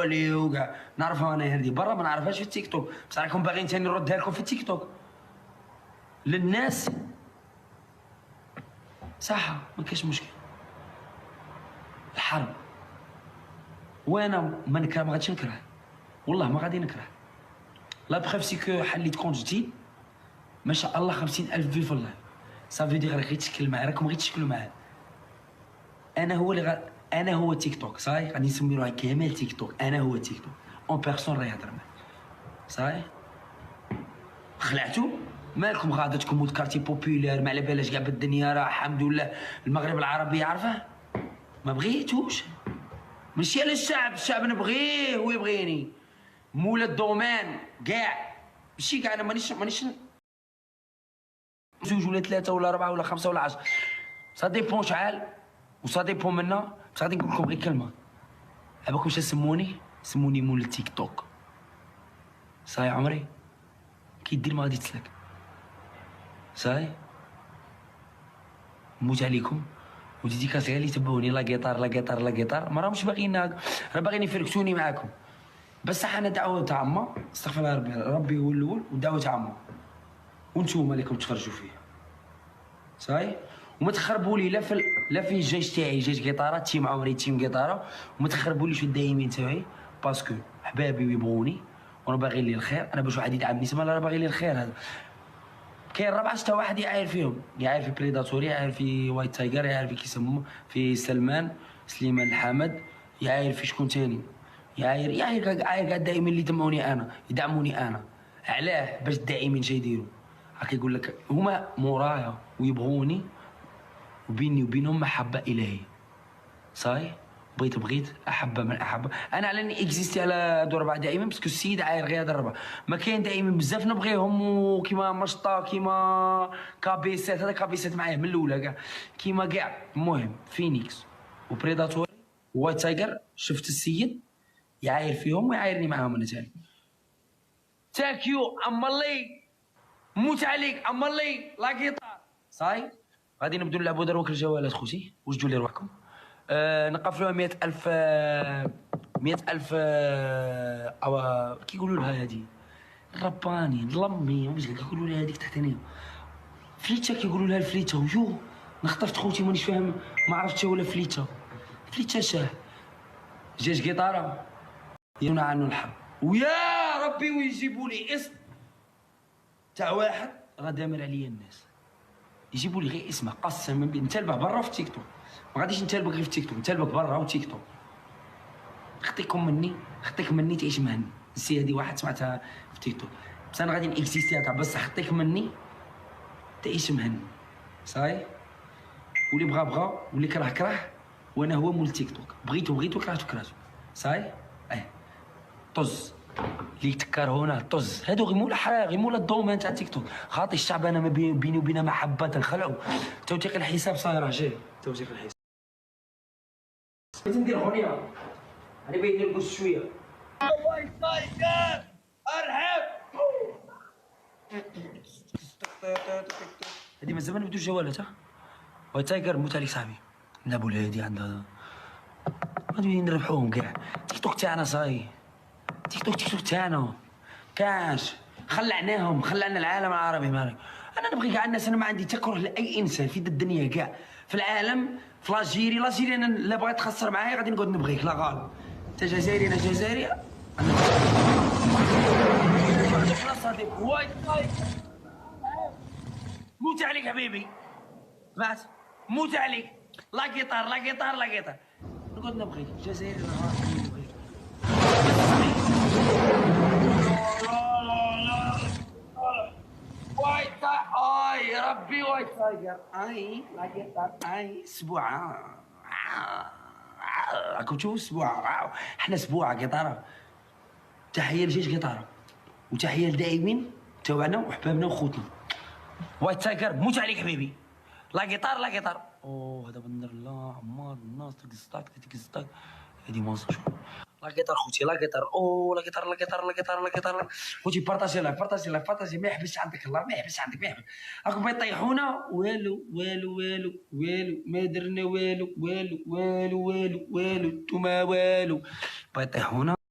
لي وكاع نعرفها انا هذه برا ما نعرفهاش في التيك توك، بصح راكم باغيين ثاني نردها لكم في التيك توك للناس. صح ما كاينش مشكل. الحرب وانا ما نكره، ما غاديش نكره، والله ما غادي نكره. لا بخيف سي كو حليت كونت جديد ما شاء الله 50,000 في اللايف، صافي دي غير تشكل معايا، راكم غير تشكلوا معايا. انا هو اللي انا هو تيك توك، صاي غادي نسميوها كمال تيك توك. انا هو تيك توك اون بيرسون راه يهضر معايا، صاي خلعتو مالكم غادتكم ولد كارتي بوبولير ما على بالهاش كاع بالدنيا، راه الحمد لله المغرب العربي عارفه. ما بغيتوش ماشي على الشعب نبغيه ويبغيني، مولا الدومان كاع ماشي كاع. انا مانيش زوج ولا ثلاثه ولا اربعه ولا خمسه ولا 10، سا ديبون شحال وسا ديبون منا. بصح غادي نقول لكم غير كلمه، عباكم واش سموني مول التيك توك. صاي عمري كي دير ما غادي تسلك، صاي نموت عليكم. وديديكاس غير اللي تبعوني لا كيطار ما راهمش باغيين، راه باغيين يفركشوني معاكم. بصح انا دعوه عامه، استغفر الله ربي هو الاول، ودعوه عامه وانتوما اللي تفرجوا فيه، صاي. وما تخربوا لي لا في الجيش تاعي، جيش قطاره تيم عمري تيم قطاره، وما تخربوليش الدايمين تاعي باسكو حبابي ويبغوني وانا باغي لي الخير. انا باش واحد يدعمني سما راه باغي لي الخير. هذا كاين 4 واحد يعاير فيهم، يعاير في بريداتور، يعاير في وايت تايجر، يعاير في كيسموه في سليمان الحمد، يعاير في شكون تاني، يعاير كاع الداعمين اللي يدعموني انا. علاه؟ باش الداعمين شي يديروا هاك، يقول لك هما مورايا ويبغوني وبيني وبينهم محبه الهيه، صاي. بغيت احبه من احبه. انا على اني اكزيستي على هادو 4 دائما باسكو السيد عاير غير هاد 4. ما كاين دائما بزاف نبغيهم، وكيما مشطه كيما كابيسات، هذا كابيسات معايا من الاولى كاع كيما كاع. المهم فينيكس وبريداتوري ووايت تايجر شفت السيد يعاير فيهم ويعايرني معاهم انا ثاني. ثانك يو امالي موت عليك امالي لا كيطار. صاي غادي نبداو نلعبوا دروك الجوالات خوتي، وجدوا لي روحكم. نقفلوها 100,000 100,000 كيقولوا لها هذه الرباني لمي واش كيقولوا لها هذيك تحت هنا فليته، كيقولوا لها الفليته. ويو نخطفت خوتي مانيش فاهم، ما عرفتش ولا فليته شاه جاج قطاره يمنع عنه الحرب. ويا ربي ويجيبوا لي اسم تاع واحد راه دامر عليا الناس، يجيبوا لي غير اسمه. قسما بالله نتلبه برا في تيك توك، ما غاديش نتلبك غير في تيك توك، نتلبك برا وتيك توك. خطيك مني تعيش مهني. السي هذه واحد سمعتها في تيك توك، بس انا غادي نكزيستيها بس خطيك مني تعيش مهني، صاي. واللي بغى واللي كره، وانا هو مول تيك توك. بغيتو كرهتو، صاي. طز اللي يتكر هنا طز، هادو غير مولا الدومين تاع تيك توك. خاطي الشعب انا ما بيني وبينه محبه خلعوا. توثيق الحساب صاير جاي توثيق الحساب. بغيت ندير اغنيه انا بغيت نرقص شويه. وايت تايجر ارحب. هادي من زمان بدو الجوالات. وايت تايجر موت عليك صاحبي، نلعبوا الهادي عندها غادي نربحوهم كاع. تيك توك تاعنا صاي، تيك توك تاعنا كاش خلعنا العالم العربي مالك. انا نبغي كاع الناس، انا ما عندي تكره لاي انسان في الدنيا كاع في العالم. في لاجيري انا لا بغيت تخسر معايا غادي نقعد نبغيك لا غالب. انت جزائري انا جزائري، وايت تايجر موت عليك حبيبي، سمعت موت عليك. لا قطار نقعد نبغيك جزائري نبغيك. وايت تايجر اي ربي وايت تايجر اي لا قطار اي اسبوع. راكم تشوفوا اسبوع، احنا اسبوع قطاره. تحيه لجيش قطاره وتحيه للداعمين تاعنا وحبابنا وخوتنا. وايت تايجر موت عليك حبيبي. لا قطار اوه هذا بندر الله عمار الناس تقصتك هذه مازال. لا قطار خوتي لا قطار اوه لا قطار خوتي بارطاجي ما يحبسش عندك الله، ما يحبسش راكم بيطيحونا والو ما درنا والو نتوما والو بيطيحونا.